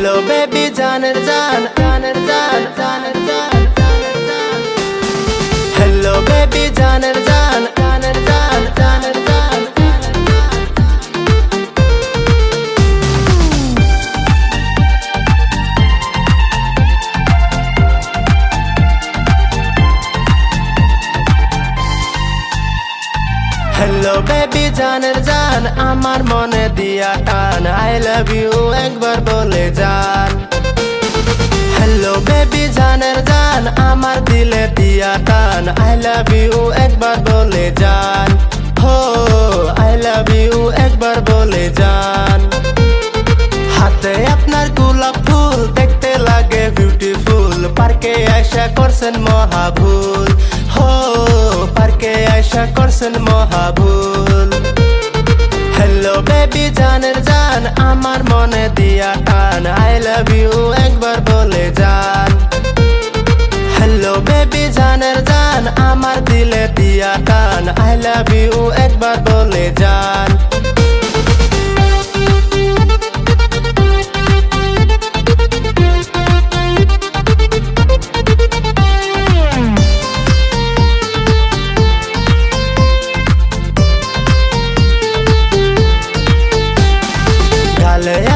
Hello baby जानेर जान जानेर जान जानेर जान जानेर जान हेलो बेबी जानेर जान जानेर जान जानेर जान हेलो बेबी जानेर जान आमार मने दिया टान आई लव यू एक बार बोले जान हेलो बेबी जानेर जान आमार दिले दिया टान आई लव यू एक बार बोले जान हो आई लव यू एक बार बोले जान हाथे आपनार गोलाप फूल देखते लागे बिउटिफुल पार्के आइसा करছেন महाभूल हो पार्के आइसा करছেন महाभूल हेलो बेबी जानेर जान आमार मने दिया टान आई लव यू एक बार बोले जान हेलो बेबी जानेर जान आमार दिले दिया टान आई लव यू एक बार बोले जान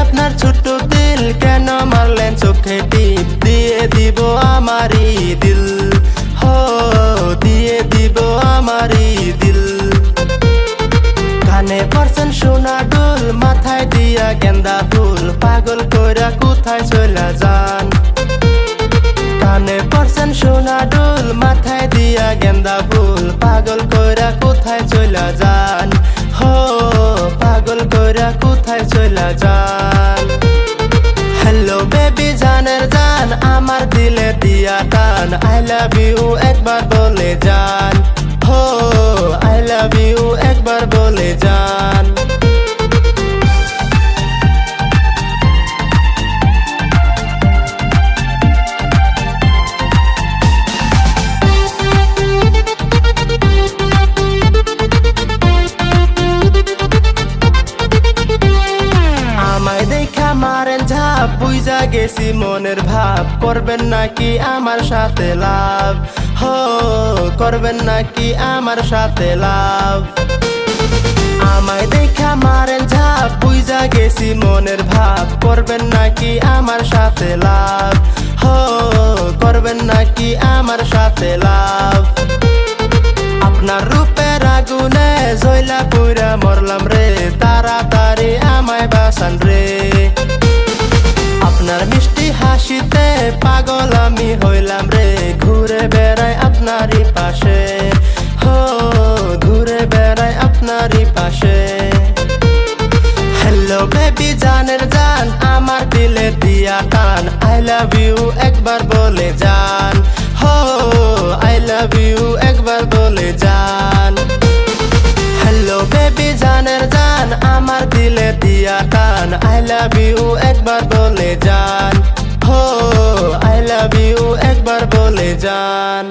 আপনার ছোট্ট দিল কেন মারলেন চোখে টিপ দিয়ে দিব আমারই দিল হো দিয়ে দিব আমারই দিল কানে পড়ছেন সোনা দুল মাথায় দিয়া গেন্দা ফুল পাগল কইরা কোথায় চলে যান কানে পড়ছেন সোনা দুল মাথায় দিয়া গেন্দা ফুল পাগল কইরা কোথায় চলে যান হো পাগল কইরা কোথায় চলে যান हेलो बेबी जानेर जान आमार दिले दिया टान आई लव यू एक बार बोले जान हो आई लव यू एक बार बोले जान বুঝা গেছি মনের ভাব করবেন নাকি আমার সাথে লাভ হো করবেন নাকি আমার সাথে লাভ আমায় দেখা মারেন ঝাপ বুঝা গেছি মনের ভাব করবেন নাকি আমার সাথে লাভ হো করবেন নাকি আমার সাথে লাভ আপনার রূপের আগুনে জ্বলা পুরা মরলাম রে তাড়াতাড়ি আমায় বাঁচান রে আপনার মিষ্টি হাসিতে পাগল আমি হইলাম রে ঘুরে বেড়াই আপনারই পাশে হো ঘুরে বেড়াই আপনারই পাশে हेलो बेबी जानेर जान आमार दिले दिया टान आई लव यू एक बार बोले जान हो आई लव यू एक बार बोले जान हेलो बेबी जानेर जान आमार दिले दिया टान आई लव यू एक बार बोले जान हो आई लव यू एक बार बोले जान।